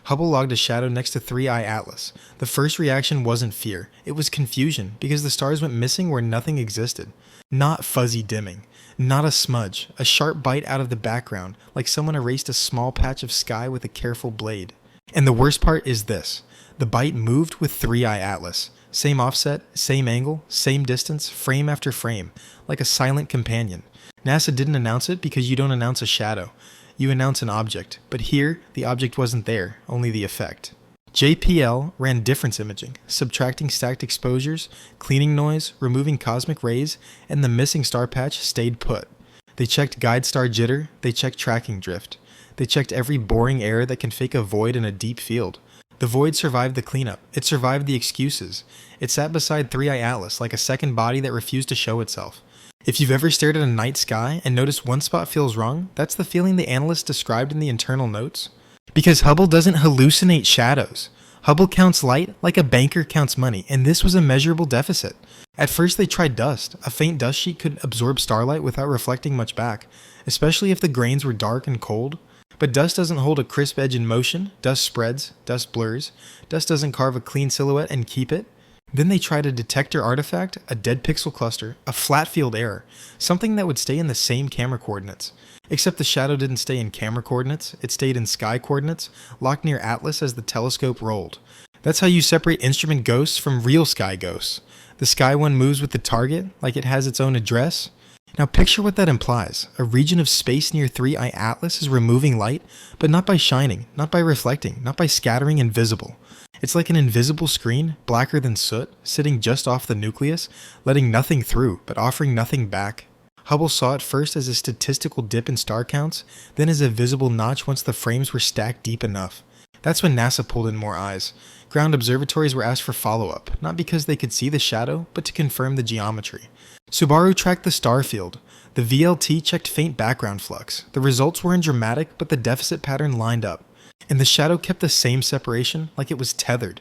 Hubble logged a shadow next to 3I Atlas. The first reaction wasn't fear, it was confusion, because the stars went missing where nothing existed. Not fuzzy dimming, not a smudge, a sharp bite out of the background, like someone erased a small patch of sky with a careful blade. And the worst part is this: the bite moved with 3I Atlas. Same offset, same angle, same distance, frame after frame, like a silent companion. NASA didn't announce it because you don't announce a shadow. You announce an object, but here, the object wasn't there, only the effect. JPL ran difference imaging, subtracting stacked exposures, cleaning noise, removing cosmic rays, and the missing star patch stayed put. They checked guide star jitter, they checked tracking drift. They checked every boring error that can fake a void in a deep field. The void survived the cleanup, it survived the excuses. It sat beside 3I Atlas like a second body that refused to show itself. If you've ever stared at a night sky and noticed one spot feels wrong, that's the feeling the analyst described in the internal notes. Because Hubble doesn't hallucinate shadows. Hubble counts light like a banker counts money, and this was a measurable deficit. At first they tried dust. A faint dust sheet could absorb starlight without reflecting much back, especially if the grains were dark and cold. But dust doesn't hold a crisp edge in motion, dust spreads, dust blurs, dust doesn't carve a clean silhouette and keep it. Then they tried a detector artifact, a dead pixel cluster, a flat field error, something that would stay in the same camera coordinates. Except the shadow didn't stay in camera coordinates, it stayed in sky coordinates, locked near Atlas as the telescope rolled. That's how you separate instrument ghosts from real sky ghosts. The sky one moves with the target, like it has its own address. Now picture what that implies. A region of space near 3I Atlas is removing light, but not by shining, not by reflecting, not by scattering invisible. It's like an invisible screen, blacker than soot, sitting just off the nucleus, letting nothing through, but offering nothing back. Hubble saw it first as a statistical dip in star counts, then as a visible notch once the frames were stacked deep enough. That's when NASA pulled in more eyes. Ground observatories were asked for follow-up, not because they could see the shadow, but to confirm the geometry. Subaru tracked the Starfield. The VLT checked faint background flux. The results weren't dramatic, but the deficit pattern lined up. And the shadow kept the same separation, like it was tethered.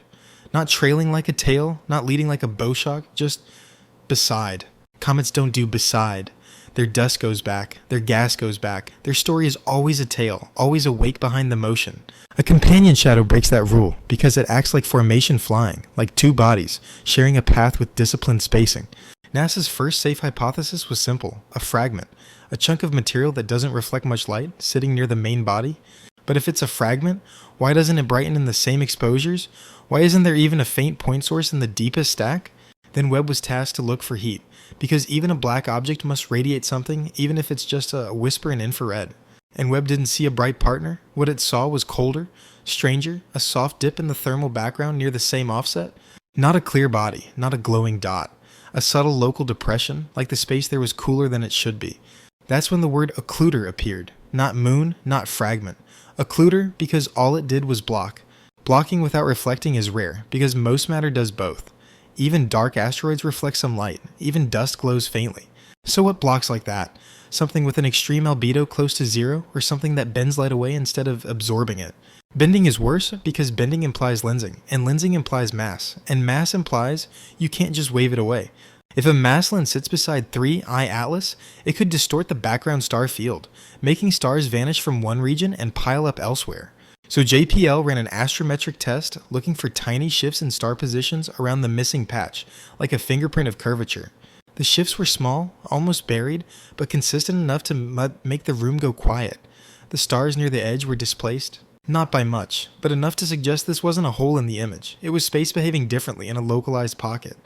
Not trailing like a tail, not leading like a bow shock, just beside. Comets don't do beside. Their dust goes back, their gas goes back, their story is always a tail, always awake behind the motion. A companion shadow breaks that rule, because it acts like formation flying, like two bodies, sharing a path with disciplined spacing. NASA's first safe hypothesis was simple: a fragment, a chunk of material that doesn't reflect much light, sitting near the main body. But if it's a fragment, why doesn't it brighten in the same exposures? Why isn't there even a faint point source in the deepest stack? Then Webb was tasked to look for heat, because even a black object must radiate something, even if it's just a whisper in infrared. And Webb didn't see a bright partner. What it saw was colder, stranger, a soft dip in the thermal background near the same offset. Not a clear body, not a glowing dot. A subtle local depression, like the space there was cooler than it should be. That's when the word occluder appeared. Not moon, not fragment. Occluder because all it did was block. Blocking without reflecting is rare, because most matter does both. Even dark asteroids reflect some light. Even dust glows faintly. So what blocks like that? Something with an extreme albedo close to zero, or something that bends light away instead of absorbing it? Bending is worse because bending implies lensing, and lensing implies mass, and mass implies you can't just wave it away. If a mass lens sits beside 3I Atlas, it could distort the background star field, making stars vanish from one region and pile up elsewhere. So JPL ran an astrometric test looking for tiny shifts in star positions around the missing patch, like a fingerprint of curvature. The shifts were small, almost buried, but consistent enough to make the room go quiet. The stars near the edge were displaced. Not by much, but enough to suggest this wasn't a hole in the image. It was space behaving differently in a localized pocket.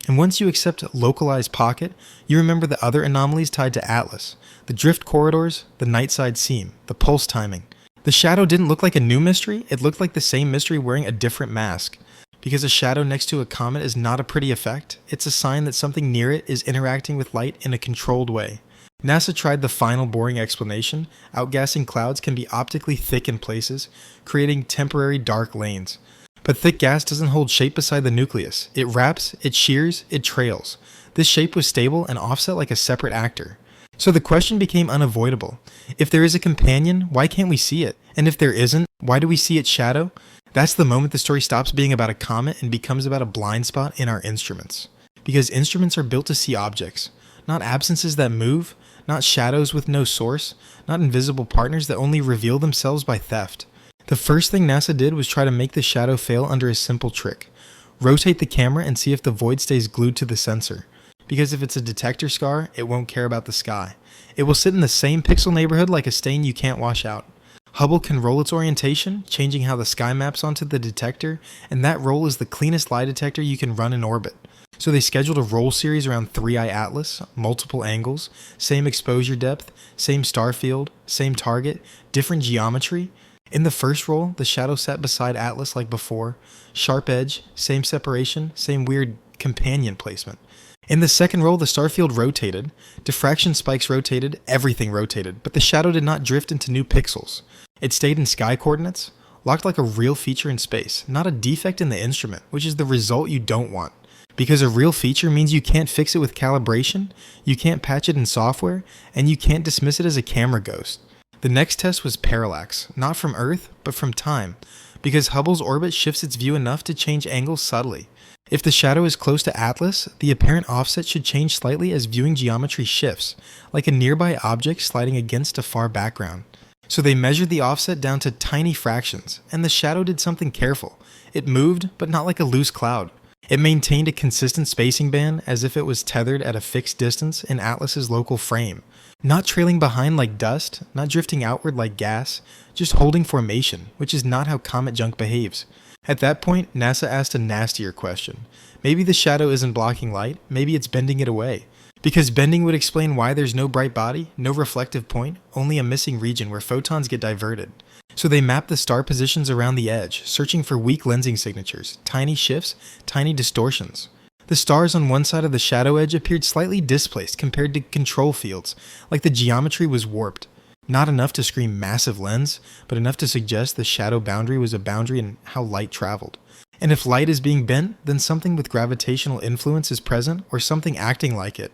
And once you accept localized pocket, you remember the other anomalies tied to Atlas. The drift corridors, the night side seam, the pulse timing. The shadow didn't look like a new mystery, it looked like the same mystery wearing a different mask. Because a shadow next to a comet is not a pretty effect, it's a sign that something near it is interacting with light in a controlled way. NASA tried the final boring explanation. Outgassing clouds can be optically thick in places, creating temporary dark lanes. But thick gas doesn't hold shape beside the nucleus. It wraps, it shears, it trails. This shape was stable and offset like a separate actor. So the question became unavoidable. If there is a companion, why can't we see it? And if there isn't, why do we see its shadow? That's the moment the story stops being about a comet and becomes about a blind spot in our instruments. Because instruments are built to see objects, not absences that move, not shadows with no source, not invisible partners that only reveal themselves by theft. The first thing NASA did was try to make the shadow fail under a simple trick. Rotate the camera and see if the void stays glued to the sensor. Because if it's a detector scar, it won't care about the sky. It will sit in the same pixel neighborhood like a stain you can't wash out. Hubble can roll its orientation, changing how the sky maps onto the detector, and that roll is the cleanest lie detector you can run in orbit. So they scheduled a roll series around 3i Atlas, multiple angles, same exposure depth, same star field, same target, different geometry. In the first roll, the shadow sat beside Atlas like before, sharp edge, same separation, same weird companion placement. In the second roll, the starfield rotated, diffraction spikes rotated, everything rotated, but the shadow did not drift into new pixels. It stayed in sky coordinates, locked like a real feature in space, not a defect in the instrument, which is the result you don't want. Because a real feature means you can't fix it with calibration, you can't patch it in software, and you can't dismiss it as a camera ghost. The next test was parallax, not from Earth, but from time, because Hubble's orbit shifts its view enough to change angles subtly. If the shadow is close to Atlas, the apparent offset should change slightly as viewing geometry shifts, like a nearby object sliding against a far background. So they measured the offset down to tiny fractions, and the shadow did something careful. It moved, but not like a loose cloud. It maintained a consistent spacing band as if it was tethered at a fixed distance in Atlas's local frame. Not trailing behind like dust, not drifting outward like gas, just holding formation, which is not how comet junk behaves. At that point, NASA asked a nastier question. Maybe the shadow isn't blocking light, maybe it's bending it away. Because bending would explain why there's no bright body, no reflective point, only a missing region where photons get diverted. So they mapped the star positions around the edge, searching for weak lensing signatures, tiny shifts, tiny distortions. The stars on one side of the shadow edge appeared slightly displaced compared to control fields, like the geometry was warped. Not enough to scream massive lens, but enough to suggest the shadow boundary was a boundary in how light traveled. And if light is being bent, then something with gravitational influence is present, or something acting like it.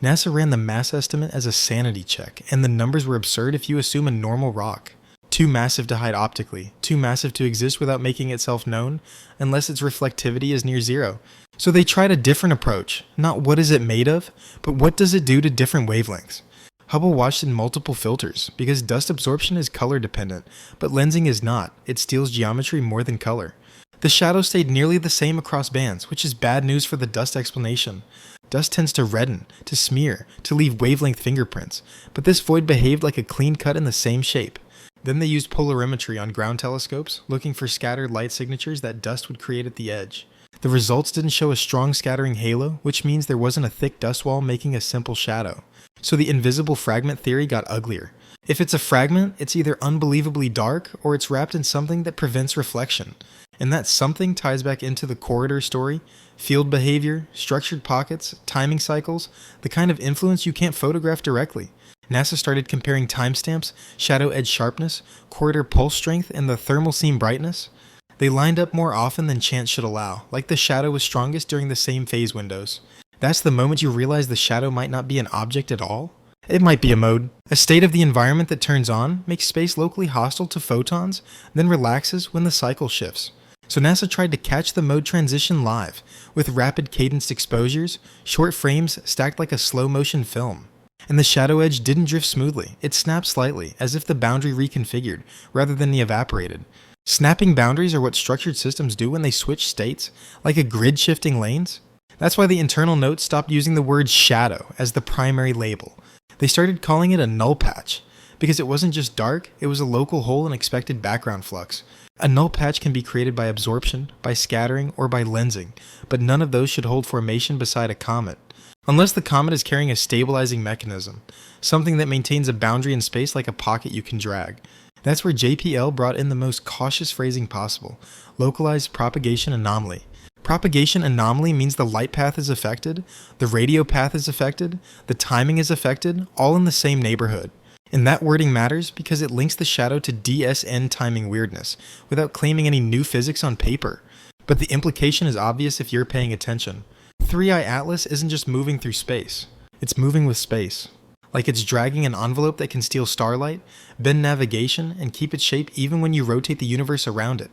NASA ran the mass estimate as a sanity check, and the numbers were absurd if you assume a normal rock. Too massive to hide optically, too massive to exist without making itself known, unless its reflectivity is near zero. So they tried a different approach, not what is it made of, but what does it do to different wavelengths. Hubble watched in multiple filters, because dust absorption is color dependent, but lensing is not, it steals geometry more than color. The shadow stayed nearly the same across bands, which is bad news for the dust explanation. Dust tends to redden, to smear, to leave wavelength fingerprints, but this void behaved like a clean cut in the same shape. Then they used polarimetry on ground telescopes, looking for scattered light signatures that dust would create at the edge. The results didn't show a strong scattering halo, which means there wasn't a thick dust wall making a simple shadow. So the invisible fragment theory got uglier. If it's a fragment, it's either unbelievably dark, or it's wrapped in something that prevents reflection. And that something ties back into the corridor story, field behavior, structured pockets, timing cycles, the kind of influence you can't photograph directly. NASA started comparing timestamps, shadow edge sharpness, corridor pulse strength, and the thermal seam brightness. They lined up more often than chance should allow, like the shadow was strongest during the same phase windows. That's the moment you realize the shadow might not be an object at all. It might be a mode. A state of the environment that turns on, makes space locally hostile to photons, then relaxes when the cycle shifts. So NASA tried to catch the mode transition live, with rapid cadenced exposures, short frames stacked like a slow motion film. And the shadow edge didn't drift smoothly, it snapped slightly, as if the boundary reconfigured, rather than evaporated. Snapping boundaries are what structured systems do when they switch states, like a grid shifting lanes. That's why the internal notes stopped using the word shadow as the primary label. They started calling it a null patch, because it wasn't just dark, it was a local hole in expected background flux. A null patch can be created by absorption, by scattering, or by lensing, but none of those should hold formation beside a comet. Unless the comet is carrying a stabilizing mechanism, something that maintains a boundary in space like a pocket you can drag. That's where JPL brought in the most cautious phrasing possible, localized propagation anomaly. Propagation anomaly means the light path is affected, the radio path is affected, the timing is affected, all in the same neighborhood. And that wording matters because it links the shadow to DSN timing weirdness, without claiming any new physics on paper. But the implication is obvious if you're paying attention. 3i Atlas isn't just moving through space, it's moving with space. Like it's dragging an envelope that can steal starlight, bend navigation, and keep its shape even when you rotate the universe around it.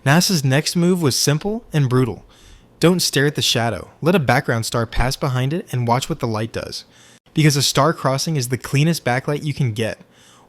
NASA's next move was simple and brutal. Don't stare at the shadow, let a background star pass behind it and watch what the light does. Because a star crossing is the cleanest backlight you can get.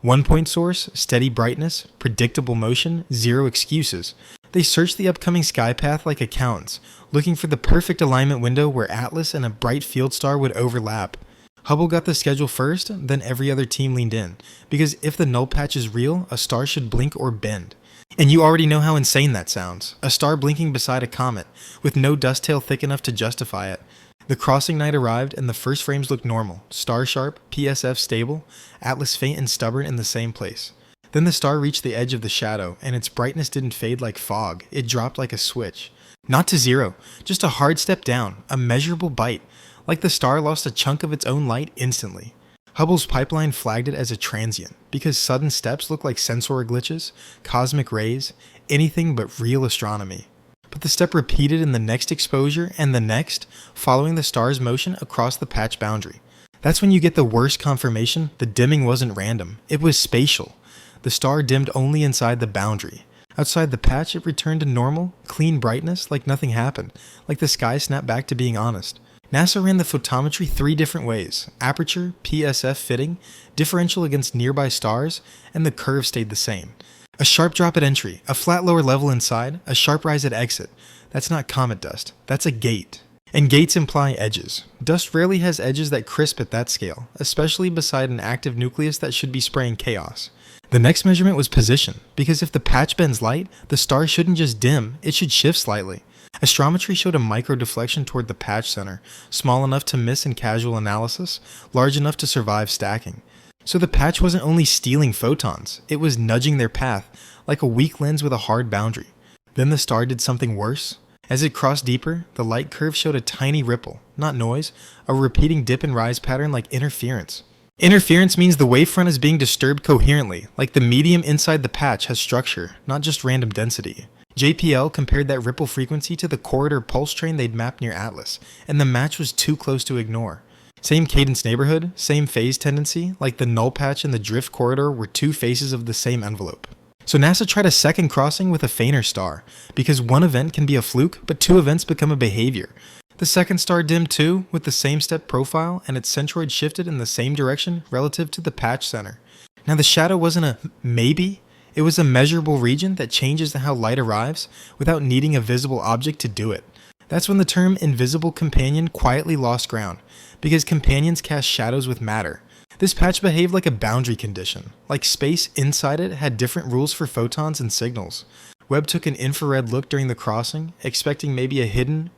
One point source, steady brightness, predictable motion, zero excuses. They searched the upcoming sky path like accountants, looking for the perfect alignment window where Atlas and a bright field star would overlap. Hubble got the schedule first, then every other team leaned in, because if the null patch is real, a star should blink or bend. And you already know how insane that sounds. A star blinking beside a comet, with no dust tail thick enough to justify it. The crossing night arrived and the first frames looked normal, star sharp, PSF stable, Atlas faint and stubborn in the same place. Then the star reached the edge of the shadow, and its brightness didn't fade like fog, it dropped like a switch. Not to zero, just a hard step down, a measurable bite, like the star lost a chunk of its own light instantly. Hubble's pipeline flagged it as a transient, because sudden steps look like sensor glitches, cosmic rays, anything but real astronomy. But the step repeated in the next exposure and the next, following the star's motion across the patch boundary. That's when you get the worst confirmation the dimming wasn't random, it was spatial. The star dimmed only inside the boundary. Outside the patch, it returned to normal, clean brightness like nothing happened, like the sky snapped back to being honest. NASA ran the photometry 3 different ways: aperture, PSF fitting, differential against nearby stars, and the curve stayed the same. A sharp drop at entry, a flat lower level inside, a sharp rise at exit. That's not comet dust, that's a gate. And gates imply edges. Dust rarely has edges that crisp at that scale, especially beside an active nucleus that should be spraying chaos. The next measurement was position, because if the patch bends light, the star shouldn't just dim, it should shift slightly. Astrometry showed a micro deflection toward the patch center, small enough to miss in casual analysis, large enough to survive stacking. So the patch wasn't only stealing photons, it was nudging their path, like a weak lens with a hard boundary. Then the star did something worse. As it crossed deeper, the light curve showed a tiny ripple, not noise, a repeating dip and rise pattern like interference. Interference means the wavefront is being disturbed coherently, like the medium inside the patch has structure, not just random density. JPL compared that ripple frequency to the corridor pulse train they'd mapped near Atlas, and the match was too close to ignore. Same cadence neighborhood, same phase tendency, like the null patch and the drift corridor were two faces of the same envelope. So NASA tried a second crossing with a fainter star, because one event can be a fluke, but 2 events become a behavior. The second star dimmed too, with the same step profile, and its centroid shifted in the same direction relative to the patch center. Now the shadow wasn't a maybe, it was a measurable region that changes how light arrives without needing a visible object to do it. That's when the term invisible companion quietly lost ground, because companions cast shadows with matter. This patch behaved like a boundary condition, like space inside it had different rules for photons and signals. Webb took an infrared look during the crossing, expecting maybe a hidden,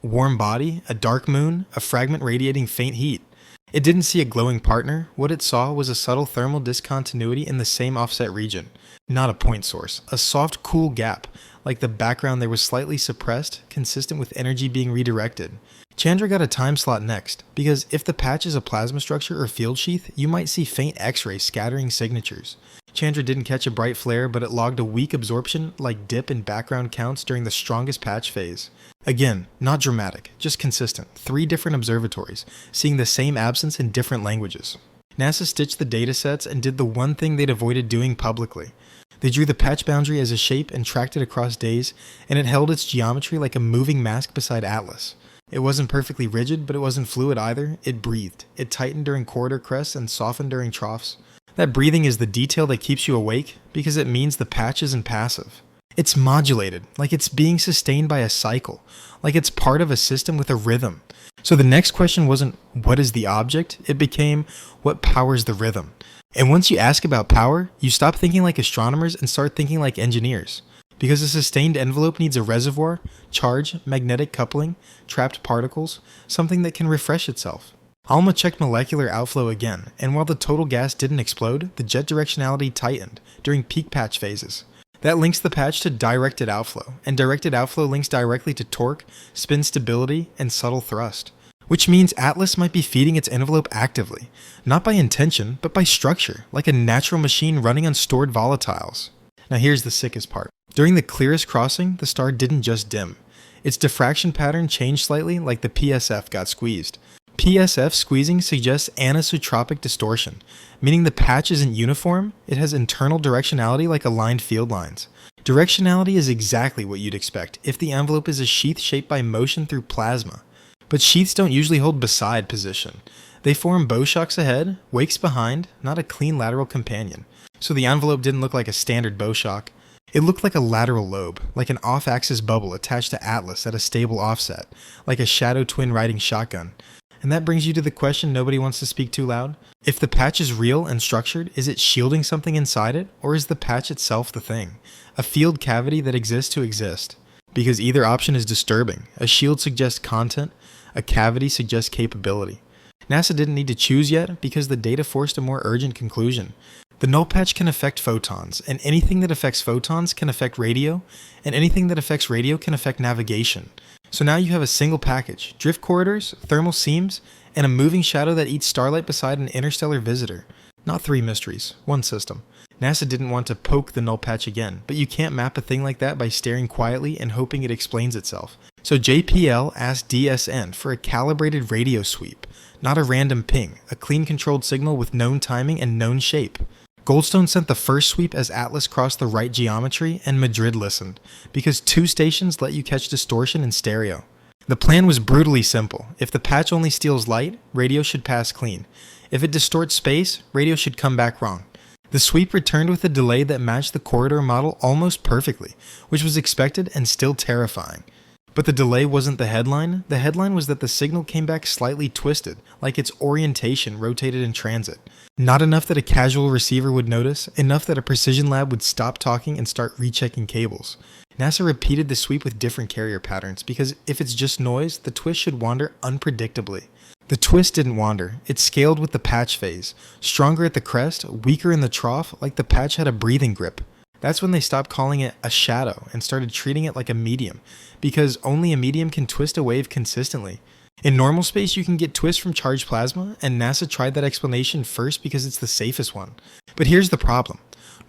warm body, a dark moon, a fragment radiating faint heat. It didn't see a glowing partner, what it saw was a subtle thermal discontinuity in the same offset region. Not a point source, a soft cool gap, like the background there was slightly suppressed, consistent with energy being redirected. Chandra got a time slot next, because if the patch is a plasma structure or field sheath, you might see faint X-rays scattering signatures. Chandra didn't catch a bright flare, but it logged a weak absorption like dip in background counts during the strongest patch phase. Again, not dramatic, just consistent. 3 different observatories, seeing the same absence in different languages. NASA stitched the datasets and did the one thing they'd avoided doing publicly. They drew the patch boundary as a shape and tracked it across days, and it held its geometry like a moving mask beside Atlas. It wasn't perfectly rigid, but it wasn't fluid either. It breathed. It tightened during corridor crests and softened during troughs. That breathing is the detail that keeps you awake, because it means the patch isn't passive. It's modulated, like it's being sustained by a cycle, like it's part of a system with a rhythm. So the next question wasn't, what is the object? It became, what powers the rhythm? And once you ask about power, you stop thinking like astronomers and start thinking like engineers. Because a sustained envelope needs a reservoir, charge, magnetic coupling, trapped particles, something that can refresh itself. Alma checked molecular outflow again, and while the total gas didn't explode, the jet directionality tightened during peak patch phases. That links the patch to directed outflow, and directed outflow links directly to torque, spin stability, and subtle thrust. Which means Atlas might be feeding its envelope actively, not by intention, but by structure, like a natural machine running on stored volatiles. Now here's the sickest part. During the clearest crossing, the star didn't just dim. Its diffraction pattern changed slightly, like the PSF got squeezed. PSF squeezing suggests anisotropic distortion, meaning the patch isn't uniform, it has internal directionality like aligned field lines. Directionality is exactly what you'd expect if the envelope is a sheath shaped by motion through plasma. But sheaths don't usually hold beside position. They form bow shocks ahead, wakes behind, not a clean lateral companion. So the envelope didn't look like a standard bow shock. It looked like a lateral lobe, like an off-axis bubble attached to Atlas at a stable offset, like a shadow twin riding shotgun. And that brings you to the question nobody wants to speak too loud. If the patch is real and structured, is it shielding something inside it, or is the patch itself the thing? A field cavity that exists to exist? Because either option is disturbing. A shield suggests content, a cavity suggests capability. NASA didn't need to choose yet because the data forced a more urgent conclusion. The null patch can affect photons, and anything that affects photons can affect radio, and anything that affects radio can affect navigation. So now you have a single package, drift corridors, thermal seams, and a moving shadow that eats starlight beside an interstellar visitor. Not 3 mysteries, 1 system. NASA didn't want to poke the null patch again, but you can't map a thing like that by staring quietly and hoping it explains itself. So JPL asked DSN for a calibrated radio sweep, not a random ping, a clean controlled signal with known timing and known shape. Goldstone sent the first sweep as Atlas crossed the right geometry, and Madrid listened, because 2 stations let you catch distortion in stereo. The plan was brutally simple. If the patch only steals light, radio should pass clean. If it distorts space, radio should come back wrong. The sweep returned with a delay that matched the corridor model almost perfectly, which was expected and still terrifying. But the delay wasn't the headline. The headline was that the signal came back slightly twisted, like its orientation rotated in transit. Not enough that a casual receiver would notice, enough that a precision lab would stop talking and start rechecking cables. NASA repeated the sweep with different carrier patterns, because if it's just noise, the twist should wander unpredictably. The twist didn't wander, it scaled with the patch phase, stronger at the crest, weaker in the trough, like the patch had a breathing grip. That's when they stopped calling it a shadow and started treating it like a medium, because only a medium can twist a wave consistently. In normal space, you can get twists from charged plasma, and NASA tried that explanation first because it's the safest one. But here's the problem.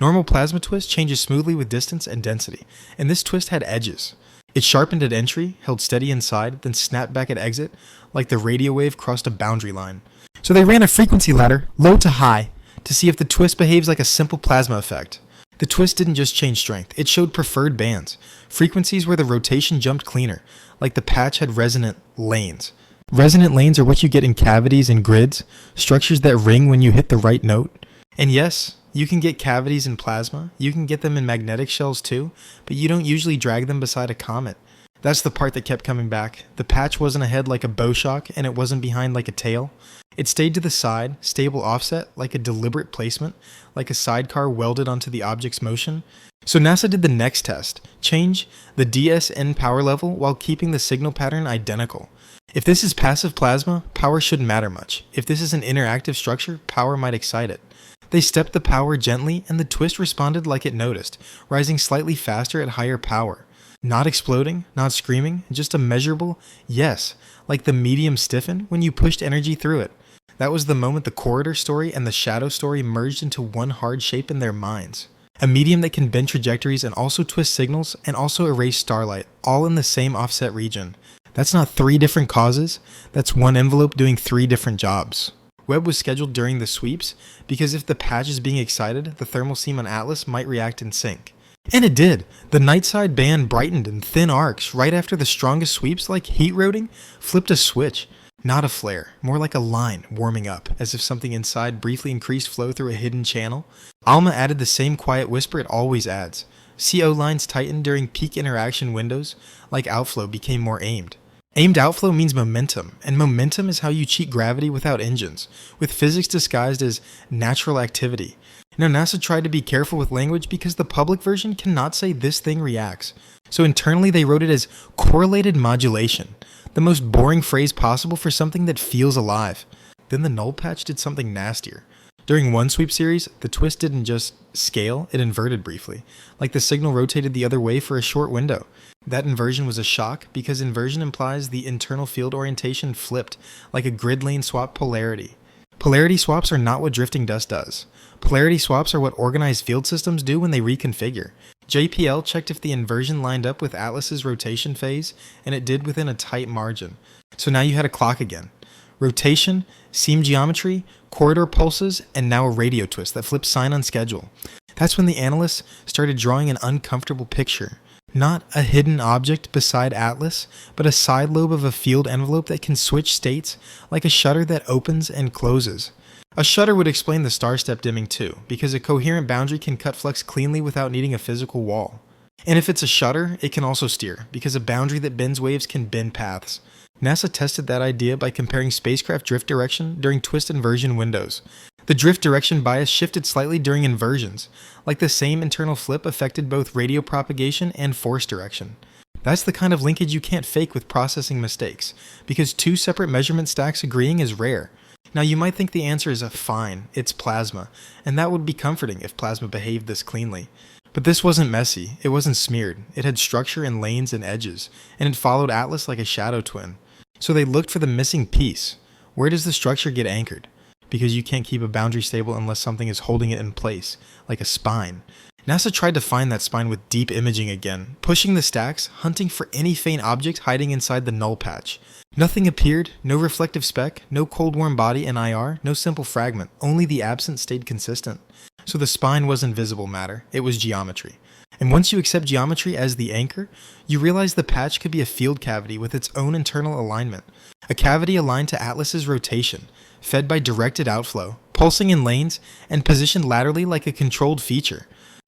Normal plasma twist changes smoothly with distance and density, and this twist had edges. It sharpened at entry, held steady inside, then snapped back at exit, like the radio wave crossed a boundary line. So they ran a frequency ladder, low to high, to see if the twist behaves like a simple plasma effect. The twist didn't just change strength, it showed preferred bands, frequencies where the rotation jumped cleaner, like the patch had resonant lanes. Resonant lanes are what you get in cavities and grids, structures that ring when you hit the right note. And yes, you can get cavities in plasma, you can get them in magnetic shells too, but you don't usually drag them beside a comet. That's the part that kept coming back. The patch wasn't ahead like a bow shock, and it wasn't behind like a tail. It stayed to the side, stable offset, like a deliberate placement, like a sidecar welded onto the object's motion. So NASA did the next test, change the DSN power level while keeping the signal pattern identical. If this is passive plasma, power shouldn't matter much. If this is an interactive structure, power might excite it. They stepped the power gently, and the twist responded like it noticed, rising slightly faster at higher power. Not exploding, not screaming, just a measurable yes, like the medium stiffen when you pushed energy through it. That was the moment the corridor story and the shadow story merged into one hard shape in their minds. A medium that can bend trajectories and also twist signals and also erase starlight, all in the same offset region. That's not 3 different causes, that's one envelope doing 3 different jobs. Webb was scheduled during the sweeps because if the patch is being excited, the thermal seam on Atlas might react in sync. And it did! The night side band brightened in thin arcs right after the strongest sweeps, like heat roding, flipped a switch. Not a flare, more like a line warming up, as if something inside briefly increased flow through a hidden channel. Alma added the same quiet whisper it always adds. CO lines tightened during peak interaction windows, like outflow became more aimed. Aimed outflow means momentum, and momentum is how you cheat gravity without engines, with physics disguised as natural activity. Now NASA tried to be careful with language because the public version cannot say this thing reacts. So internally they wrote it as correlated modulation, the most boring phrase possible for something that feels alive. Then the null patch did something nastier. During one sweep series, the twist didn't just scale, it inverted briefly, like the signal rotated the other way for a short window. That inversion was a shock because inversion implies the internal field orientation flipped, like a grid lane swap polarity. Polarity swaps are not what drifting dust does. Polarity swaps are what organized field systems do when they reconfigure. JPL checked if the inversion lined up with Atlas's rotation phase, and it did within a tight margin. So now you had a clock again. Rotation, seam geometry, corridor pulses, and now a radio twist that flips sign on schedule. That's when the analysts started drawing an uncomfortable picture. Not a hidden object beside Atlas, but a side lobe of a field envelope that can switch states like a shutter that opens and closes. A shutter would explain the star step dimming too, because a coherent boundary can cut flux cleanly without needing a physical wall. And if it's a shutter, it can also steer, because a boundary that bends waves can bend paths. NASA tested that idea by comparing spacecraft drift direction during twist inversion windows. The drift direction bias shifted slightly during inversions, like the same internal flip affected both radio propagation and force direction. That's the kind of linkage you can't fake with processing mistakes, because two separate measurement stacks agreeing is rare. Now you might think the answer is a fine, it's plasma, and that would be comforting if plasma behaved this cleanly. But this wasn't messy, it wasn't smeared, it had structure and lanes and edges, and it followed Atlas like a shadow twin. So they looked for the missing piece. Where does the structure get anchored? Because you can't keep a boundary stable unless something is holding it in place, like a spine. NASA tried to find that spine with deep imaging again, pushing the stacks, hunting for any faint object hiding inside the null patch. Nothing appeared, no reflective speck, no cold warm body in IR, no simple fragment, only the absence stayed consistent. So the spine wasn't visible matter, it was geometry. And once you accept geometry as the anchor, you realize the patch could be a field cavity with its own internal alignment. A cavity aligned to Atlas's rotation, fed by directed outflow, pulsing in lanes, and positioned laterally like a controlled feature.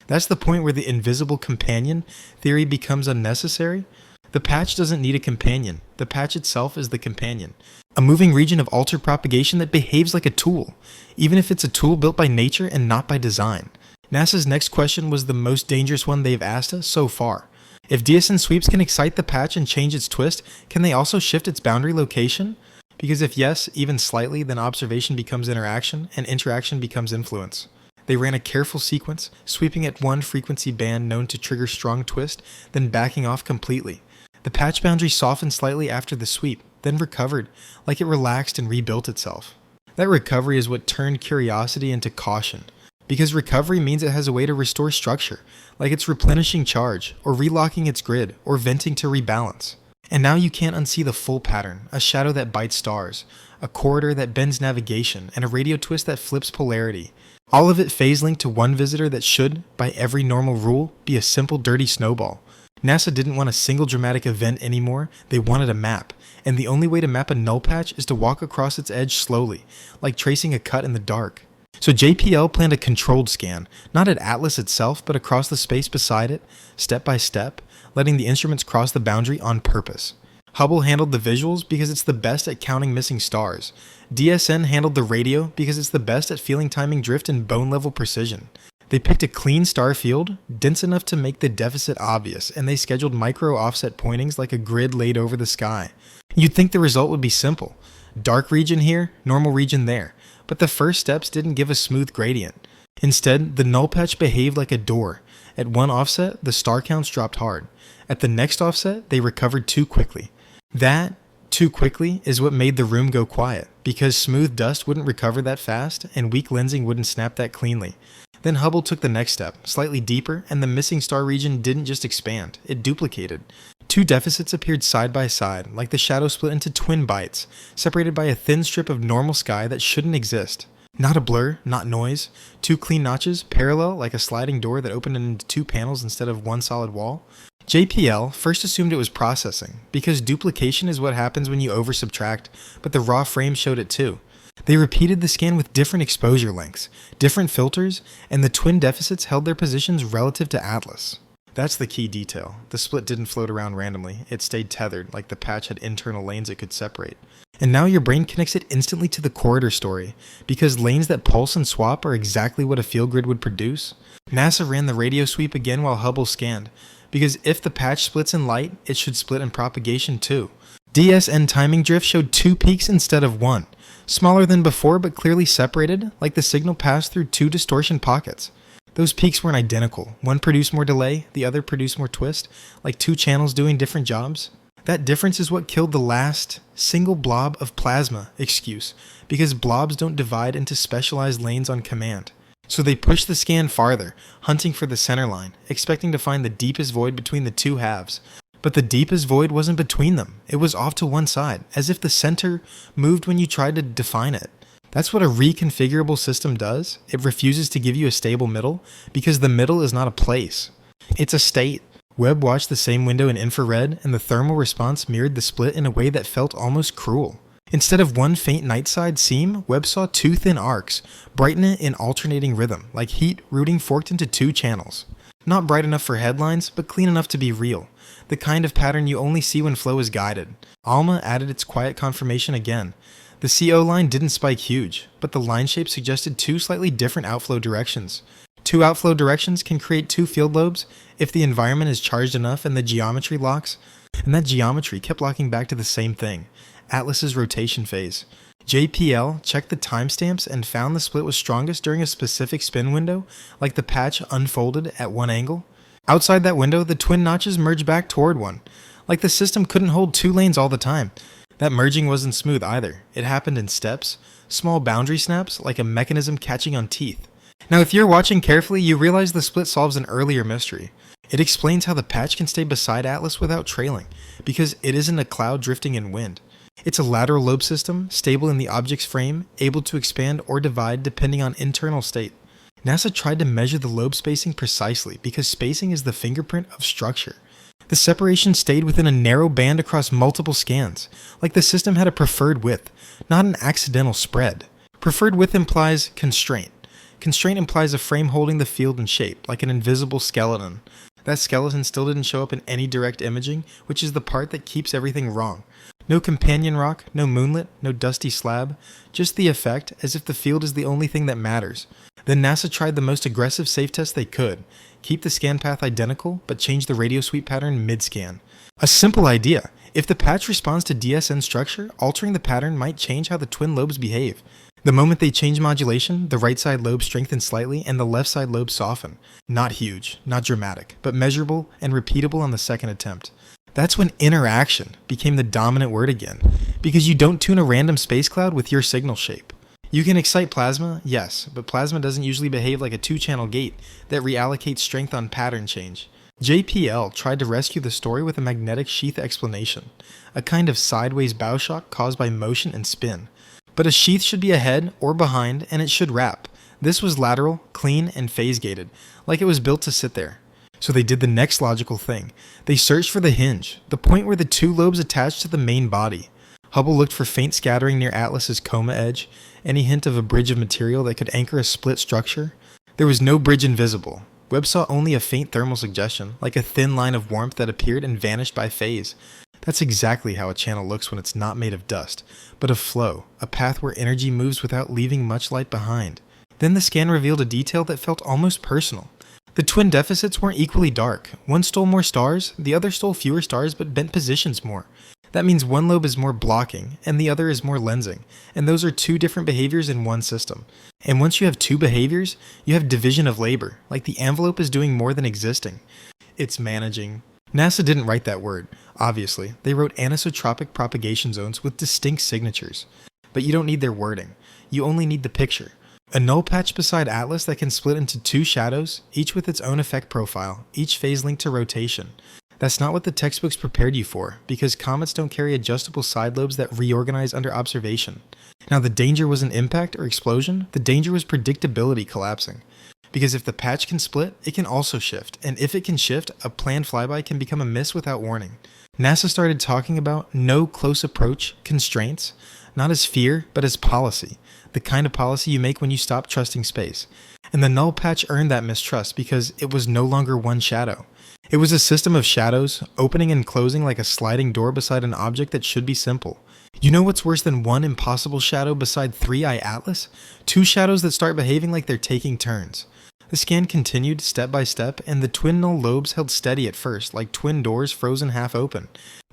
That's the point where the invisible companion theory becomes unnecessary. The patch doesn't need a companion, the patch itself is the companion. A moving region of altered propagation that behaves like a tool, even if it's a tool built by nature and not by design. NASA's next question was the most dangerous one they've asked us so far. If DSN sweeps can excite the patch and change its twist, can they also shift its boundary location? Because if yes, even slightly, then observation becomes interaction, and interaction becomes influence. They ran a careful sequence, sweeping at one frequency band known to trigger strong twist, then backing off completely. The patch boundary softened slightly after the sweep, then recovered, like it relaxed and rebuilt itself. That recovery is what turned curiosity into caution. Because recovery means it has a way to restore structure, like it's replenishing charge, or relocking its grid, or venting to rebalance. And now you can't unsee the full pattern, a shadow that bites stars, a corridor that bends navigation, and a radio twist that flips polarity. All of it phase linked to one visitor that should, by every normal rule, be a simple dirty snowball. NASA didn't want a single dramatic event anymore, they wanted a map, and the only way to map a null patch is to walk across its edge slowly, like tracing a cut in the dark. So JPL planned a controlled scan, not at Atlas itself, but across the space beside it, step by step, letting the instruments cross the boundary on purpose. Hubble handled the visuals because it's the best at counting missing stars. DSN handled the radio because it's the best at feeling timing drift in bone-level precision. They picked a clean star field, dense enough to make the deficit obvious, and they scheduled micro-offset pointings like a grid laid over the sky. You'd think the result would be simple. Dark region here, normal region there. But the first steps didn't give a smooth gradient. Instead, the null patch behaved like a door. At one offset, the star counts dropped hard. At the next offset, they recovered too quickly. That, too quickly, is what made the room go quiet, because smooth dust wouldn't recover that fast, and weak lensing wouldn't snap that cleanly. Then Hubble took the next step, slightly deeper, and the missing star region didn't just expand, it duplicated. Two deficits appeared side by side, like the shadow split into twin bites, separated by a thin strip of normal sky that shouldn't exist. Not a blur, not noise, two clean notches, parallel like a sliding door that opened into two panels instead of one solid wall. JPL first assumed it was processing, because duplication is what happens when you over-subtract, but the raw frame showed it too. They repeated the scan with different exposure lengths, different filters, and the twin deficits held their positions relative to Atlas. That's the key detail. The split didn't float around randomly, it stayed tethered, like the patch had internal lanes it could separate. And now your brain connects it instantly to the corridor story, because lanes that pulse and swap are exactly what a field grid would produce. NASA ran the radio sweep again while Hubble scanned, because if the patch splits in light, it should split in propagation too. DSN timing drift showed two peaks instead of one, smaller than before but clearly separated, like the signal passed through two distortion pockets. Those peaks weren't identical. One produced more delay, the other produced more twist, like two channels doing different jobs. That difference is what killed the last single blob of plasma excuse, because blobs don't divide into specialized lanes on command. So they pushed the scan farther, hunting for the center line, expecting to find the deepest void between the two halves. But the deepest void wasn't between them, it was off to one side, as if the center moved when you tried to define it. That's what a reconfigurable system does. It refuses to give you a stable middle, because the middle is not a place. It's a state. Webb watched the same window in infrared, and the thermal response mirrored the split in a way that felt almost cruel. Instead of one faint night-side seam, Webb saw two thin arcs, brighten it in alternating rhythm, like heat rooting forked into two channels. Not bright enough for headlines, but clean enough to be real. The kind of pattern you only see when flow is guided. ALMA added its quiet confirmation again. The CO line didn't spike huge, but the line shape suggested two slightly different outflow directions. Two outflow directions can create two field lobes if the environment is charged enough and the geometry locks, and that geometry kept locking back to the same thing, Atlas's rotation phase. JPL checked the timestamps and found the split was strongest during a specific spin window, like the patch unfolded at one angle. Outside that window, the twin notches merged back toward one, like the system couldn't hold two lanes all the time. That merging wasn't smooth either. It happened in steps, small boundary snaps, like a mechanism catching on teeth. Now if you're watching carefully, you realize the split solves an earlier mystery. It explains how the patch can stay beside Atlas without trailing, because it isn't a cloud drifting in wind. It's a lateral lobe system, stable in the object's frame, able to expand or divide depending on internal state. NASA tried to measure the lobe spacing precisely because spacing is the fingerprint of structure. The separation stayed within a narrow band across multiple scans, like the system had a preferred width, not an accidental spread. Preferred width implies constraint. Constraint implies a frame holding the field in shape, like an invisible skeleton. That skeleton still didn't show up in any direct imaging, which is the part that keeps everything wrong. No companion rock, no moonlet, no dusty slab, just the effect as if the field is the only thing that matters. Then NASA tried the most aggressive safe test they could. Keep the scan path identical, but change the radio sweep pattern mid-scan. A simple idea. If the patch responds to DSN structure, altering the pattern might change how the twin lobes behave. The moment they change modulation, the right side lobe strengthens slightly and the left side lobe soften. Not huge, not dramatic, but measurable and repeatable on the second attempt. That's when interaction became the dominant word again, because you don't tune a random space cloud with your signal shape. You can excite plasma, yes, but plasma doesn't usually behave like a two-channel gate that reallocates strength on pattern change. JPL tried to rescue the story with a magnetic sheath explanation, a kind of sideways bow shock caused by motion and spin. But a sheath should be ahead or behind, and it should wrap. This was lateral, clean, and phase-gated, like it was built to sit there. So they did the next logical thing. They searched for the hinge, the point where the two lobes attached to the main body. Hubble looked for faint scattering near Atlas's coma edge, any hint of a bridge of material that could anchor a split structure. There was no bridge invisible. Webb saw only a faint thermal suggestion, like a thin line of warmth that appeared and vanished by phase. That's exactly how a channel looks when it's not made of dust, but of flow, a path where energy moves without leaving much light behind. Then the scan revealed a detail that felt almost personal. The twin deficits weren't equally dark. One stole more stars, the other stole fewer stars but bent positions more. That means one lobe is more blocking, and the other is more lensing, and those are two different behaviors in one system. And once you have two behaviors, you have division of labor, like the envelope is doing more than existing. It's managing. NASA didn't write that word, obviously. They wrote anisotropic propagation zones with distinct signatures. But you don't need their wording. You only need the picture. A null patch beside Atlas that can split into two shadows, each with its own effect profile, each phase linked to rotation. That's not what the textbooks prepared you for, because comets don't carry adjustable side lobes that reorganize under observation. Now the danger wasn't impact or explosion, the danger was predictability collapsing. Because if the patch can split, it can also shift, and if it can shift, a planned flyby can become a miss without warning. NASA started talking about no close approach constraints, not as fear, but as policy. The kind of policy you make when you stop trusting space. And the null patch earned that mistrust because it was no longer one shadow. It was a system of shadows, opening and closing like a sliding door beside an object that should be simple. You know what's worse than one impossible shadow beside 3i Atlas? Two shadows that start behaving like they're taking turns. The scan continued step by step, and the twin null lobes held steady at first, like twin doors frozen half open.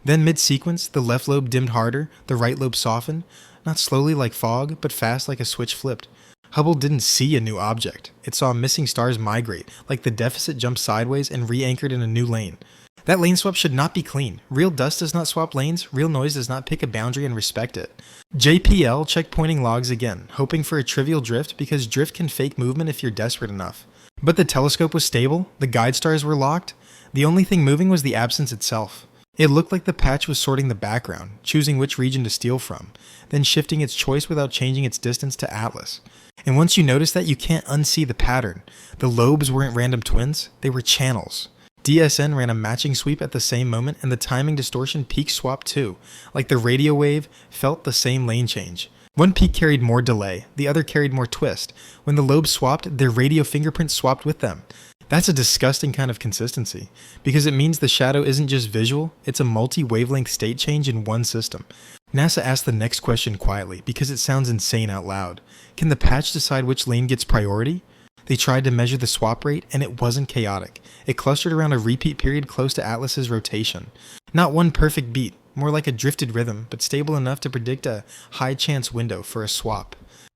Then mid-sequence, the left lobe dimmed harder, the right lobe softened, not slowly like fog, but fast like a switch flipped. Hubble didn't see a new object. It saw missing stars migrate, like the deficit jumped sideways and re-anchored in a new lane. That lane swap should not be clean. Real dust does not swap lanes, real noise does not pick a boundary and respect it. JPL checked pointing logs again, hoping for a trivial drift because drift can fake movement if you're desperate enough. But the telescope was stable, the guide stars were locked, the only thing moving was the absence itself. It looked like the patch was sorting the background, choosing which region to steal from, then shifting its choice without changing its distance to Atlas. And once you notice that, you can't unsee the pattern. The lobes weren't random twins, they were channels. DSN ran a matching sweep at the same moment, and the timing distortion peak swapped too, like the radio wave felt the same lane change. One peak carried more delay, the other carried more twist. When the lobes swapped, their radio fingerprints swapped with them. That's a disgusting kind of consistency, because it means the shadow isn't just visual, it's a multi-wavelength state change in one system. NASA asked the next question quietly, because it sounds insane out loud. Can the patch decide which lane gets priority? They tried to measure the swap rate, and it wasn't chaotic. It clustered around a repeat period close to Atlas's rotation. Not one perfect beat, more like a drifted rhythm, but stable enough to predict a high chance window for a swap.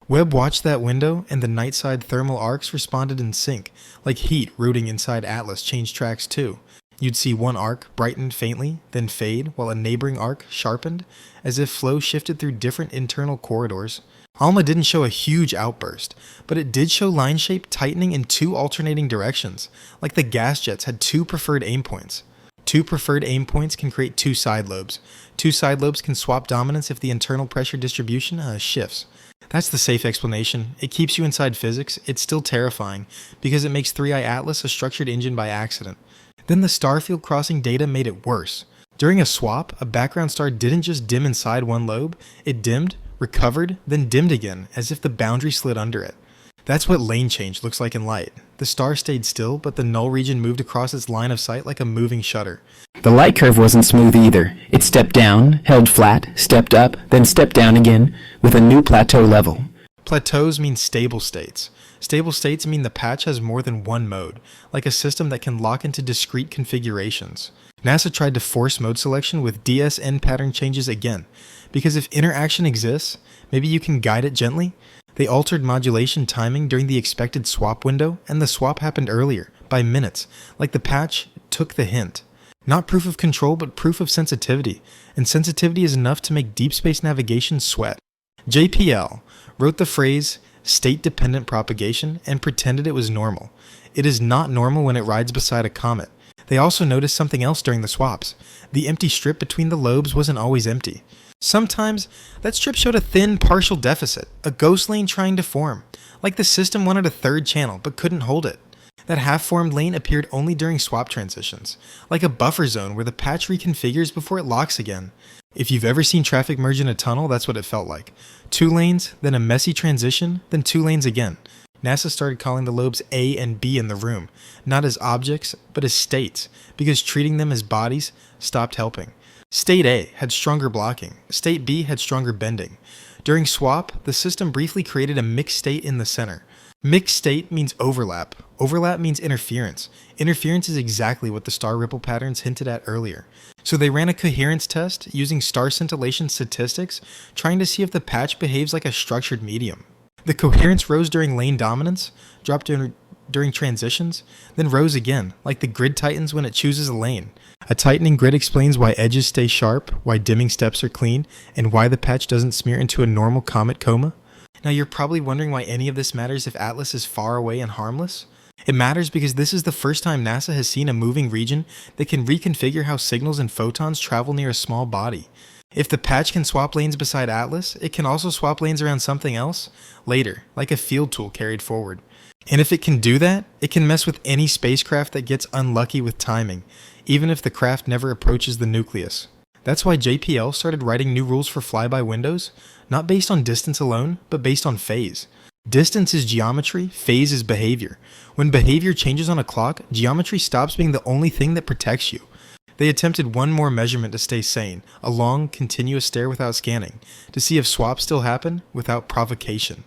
Webb watched that window, and the night-side thermal arcs responded in sync, like heat rooting inside Atlas changed tracks too. You'd see one arc brighten faintly, then fade, while a neighboring arc sharpened, as if flow shifted through different internal corridors. ALMA didn't show a huge outburst, but it did show line shape tightening in two alternating directions, like the gas jets had two preferred aim points. Two preferred aim points can create two side lobes. Two side lobes can swap dominance if the internal pressure distribution shifts. That's the safe explanation. It keeps you inside physics. It's still terrifying, because it makes 3i Atlas a structured engine by accident. Then the Starfield crossing data made it worse. During a swap, a background star didn't just dim inside one lobe, it dimmed, recovered, then dimmed again, as if the boundary slid under it. That's what lane change looks like in light. The star stayed still, but the null region moved across its line of sight like a moving shutter. The light curve wasn't smooth either. It stepped down, held flat, stepped up, then stepped down again, with a new plateau level. Plateaus mean stable states. Stable states mean the patch has more than one mode, like a system that can lock into discrete configurations. NASA tried to force mode selection with DSN pattern changes again, because if interaction exists, maybe you can guide it gently. They altered modulation timing during the expected swap window, and the swap happened earlier, by minutes, like the patch took the hint. Not proof of control, but proof of sensitivity, and sensitivity is enough to make deep space navigation sweat. JPL wrote the phrase state-dependent propagation and pretended it was normal. It is not normal when it rides beside a comet. They also noticed something else during the swaps. The empty strip between the lobes wasn't always empty. Sometimes, that strip showed a thin partial deficit, a ghost lane trying to form, like the system wanted a third channel but couldn't hold it. That half-formed lane appeared only during swap transitions, like a buffer zone where the patch reconfigures before it locks again. If you've ever seen traffic merge in a tunnel, that's what it felt like. 2 lanes, then a messy transition, then 2 lanes again. NASA started calling the lobes A and B in the room, not as objects, but as states, because treating them as bodies stopped helping. State A had stronger blocking, State B had stronger bending. During swap, the system briefly created a mixed state in the center. Mixed state means overlap. Overlap means interference. Interference is exactly what the star ripple patterns hinted at earlier. So they ran a coherence test using star scintillation statistics, trying to see if the patch behaves like a structured medium. The coherence rose during lane dominance, dropped during transitions, then rose again, like the grid tightens when it chooses a lane. A tightening grid explains why edges stay sharp, why dimming steps are clean, and why the patch doesn't smear into a normal comet coma. Now you're probably wondering why any of this matters if Atlas is far away and harmless. It matters because this is the first time NASA has seen a moving region that can reconfigure how signals and photons travel near a small body. If the patch can swap lanes beside Atlas, it can also swap lanes around something else later, like a field tool carried forward. And if it can do that, it can mess with any spacecraft that gets unlucky with timing, even if the craft never approaches the nucleus. That's why JPL started writing new rules for flyby windows, not based on distance alone, but based on phase. Distance is geometry, phase is behavior. When behavior changes on a clock, geometry stops being the only thing that protects you. They attempted one more measurement to stay sane, a long, continuous stare without scanning, to see if swaps still happen without provocation.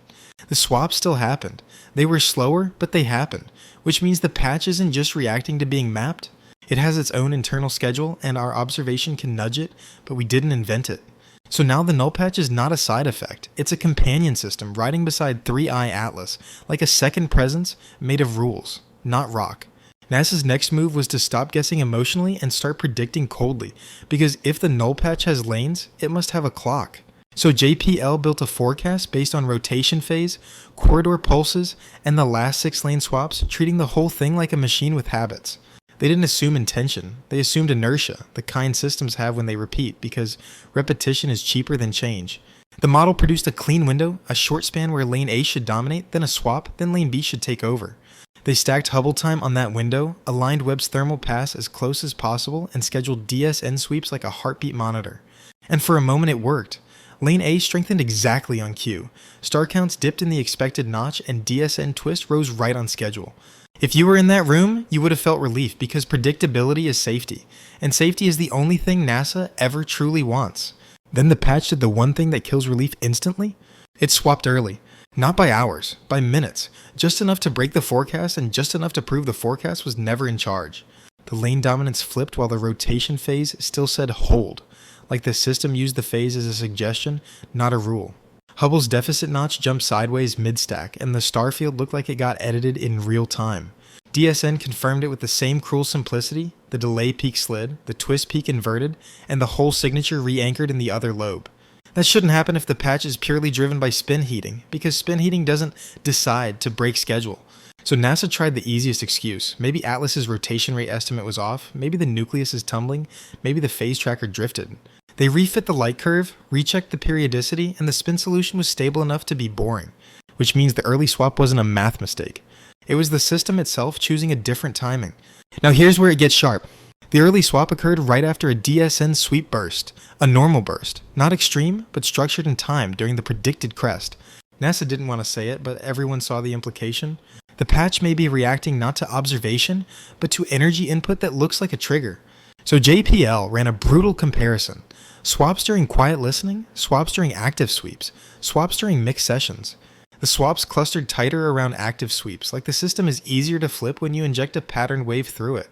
The swaps still happened. They were slower, but they happened, which means the patch isn't just reacting to being mapped. It has its own internal schedule, and our observation can nudge it, but we didn't invent it. So now the null patch is not a side effect, it's a companion system riding beside 3i Atlas, like a second presence made of rules, not rock. NASA's next move was to stop guessing emotionally and start predicting coldly, because if the null patch has lanes, it must have a clock. So JPL built a forecast based on rotation phase, corridor pulses, and the last 6 lane swaps, treating the whole thing like a machine with habits. They didn't assume intention, they assumed inertia, the kind systems have when they repeat, because repetition is cheaper than change. The model produced a clean window, a short span where lane A should dominate, then a swap, then lane B should take over. They stacked Hubble time on that window, aligned Webb's thermal pass as close as possible, and scheduled DSN sweeps like a heartbeat monitor. And for a moment it worked. Lane A strengthened exactly on cue. Star counts dipped in the expected notch, and DSN twist rose right on schedule. If you were in that room, you would have felt relief because predictability is safety, and safety is the only thing NASA ever truly wants. Then the patch did the one thing that kills relief instantly? It swapped early. Not by hours, by minutes. Just enough to break the forecast and just enough to prove the forecast was never in charge. The lane dominance flipped while the rotation phase still said hold, like the system used the phase as a suggestion, not a rule. Hubble's deficit notch jumped sideways mid-stack, and the Starfield looked like it got edited in real time. DSN confirmed it with the same cruel simplicity, the delay peak slid, the twist peak inverted, and the whole signature re-anchored in the other lobe. That shouldn't happen if the patch is purely driven by spin heating, because spin heating doesn't decide to break schedule. So NASA tried the easiest excuse. Maybe Atlas's rotation rate estimate was off, maybe the nucleus is tumbling, maybe the phase tracker drifted. They refit the light curve, rechecked the periodicity, and the spin solution was stable enough to be boring, which means the early swap wasn't a math mistake. It was the system itself choosing a different timing. Now here's where it gets sharp. The early swap occurred right after a DSN sweep burst, a normal burst, not extreme, but structured in time during the predicted crest. NASA didn't want to say it, but everyone saw the implication. The patch may be reacting not to observation, but to energy input that looks like a trigger. So JPL ran a brutal comparison. Swaps during quiet listening, swaps during active sweeps, swaps during mixed sessions. The swaps clustered tighter around active sweeps, like the system is easier to flip when you inject a pattern wave through it.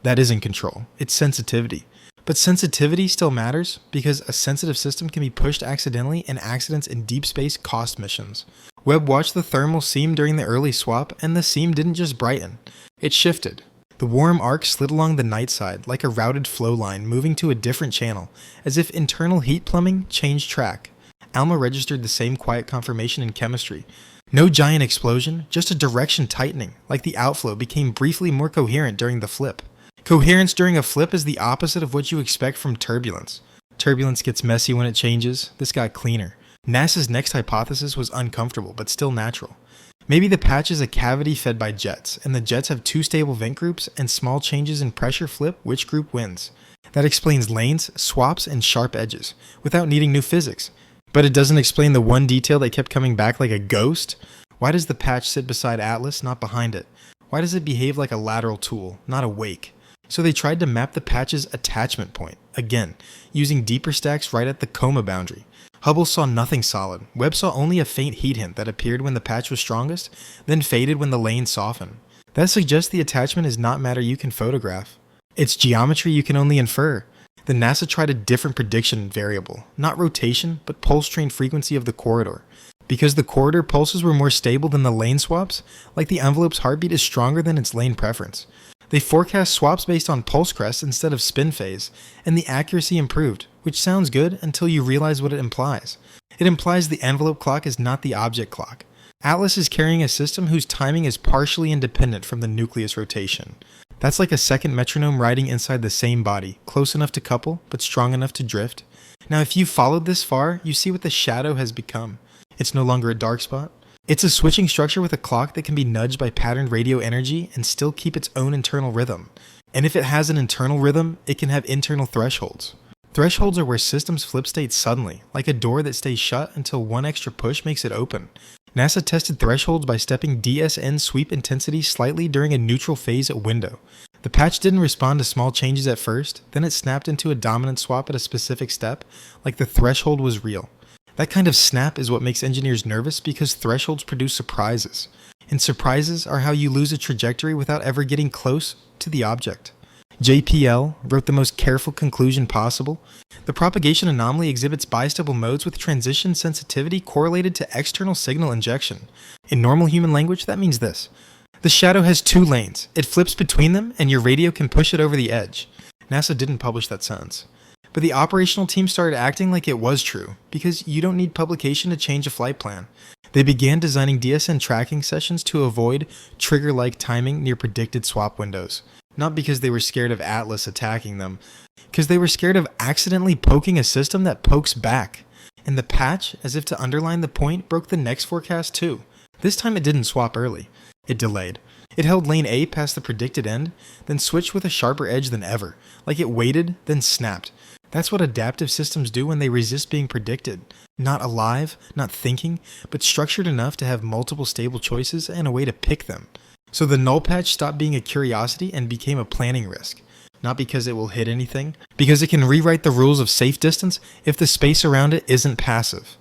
That isn't control, it's sensitivity. But sensitivity still matters because a sensitive system can be pushed accidentally, and accidents in deep space cost missions. Webb watched the thermal seam during the early swap, and the seam didn't just brighten, it shifted. The warm arc slid along the night side like a routed flow line moving to a different channel, as if internal heat plumbing changed track. Alma registered the same quiet confirmation in chemistry. No giant explosion, just a direction tightening, like the outflow became briefly more coherent during the flip. Coherence during a flip is the opposite of what you expect from turbulence. Turbulence gets messy when it changes. This got cleaner. NASA's next hypothesis was uncomfortable, but still natural. Maybe the patch is a cavity fed by jets, and the jets have two stable vent groups, and small changes in pressure flip which group wins. That explains lanes, swaps, and sharp edges, without needing new physics. But it doesn't explain the one detail that kept coming back like a ghost. Why does the patch sit beside Atlas, not behind it? Why does it behave like a lateral tool, not a wake? So they tried to map the patch's attachment point, again, using deeper stacks right at the coma boundary. Hubble saw nothing solid. Webb saw only a faint heat hint that appeared when the patch was strongest, then faded when the lane softened. That suggests the attachment is not matter you can photograph. It's geometry you can only infer. Then NASA tried a different prediction variable, not rotation, but pulse train frequency of the corridor. Because the corridor pulses were more stable than the lane swaps, like the envelope's heartbeat is stronger than its lane preference. They forecast swaps based on pulse crests instead of spin phase, and the accuracy improved, which sounds good until you realize what it implies. It implies the envelope clock is not the object clock. Atlas is carrying a system whose timing is partially independent from the nucleus rotation. That's like a second metronome riding inside the same body, close enough to couple, but strong enough to drift. Now if you followed this far, you see what the shadow has become. It's no longer a dark spot. It's a switching structure with a clock that can be nudged by patterned radio energy and still keep its own internal rhythm. And if it has an internal rhythm, it can have internal thresholds. Thresholds are where systems flip state suddenly, like a door that stays shut until one extra push makes it open. NASA tested thresholds by stepping DSN sweep intensity slightly during a neutral phase window. The patch didn't respond to small changes at first, then it snapped into a dominant swap at a specific step, like the threshold was real. That kind of snap is what makes engineers nervous because thresholds produce surprises. And surprises are how you lose a trajectory without ever getting close to the object. JPL wrote the most careful conclusion possible. The propagation anomaly exhibits bistable modes with transition sensitivity correlated to external signal injection. In normal human language, that means this. The shadow has two lanes. It flips between them, and your radio can push it over the edge. NASA didn't publish that sentence. But the operational team started acting like it was true, because you don't need publication to change a flight plan. They began designing DSN tracking sessions to avoid trigger-like timing near predicted swap windows. Not because they were scared of Atlas attacking them, because they were scared of accidentally poking a system that pokes back. And the patch, as if to underline the point, broke the next forecast too. This time it didn't swap early. It delayed. It held lane A past the predicted end, then switched with a sharper edge than ever, like it waited, then snapped. That's what adaptive systems do when they resist being predicted. Not alive, not thinking, but structured enough to have multiple stable choices and a way to pick them. So the null patch stopped being a curiosity and became a planning risk. Not because it will hit anything, because it can rewrite the rules of safe distance if the space around it isn't passive.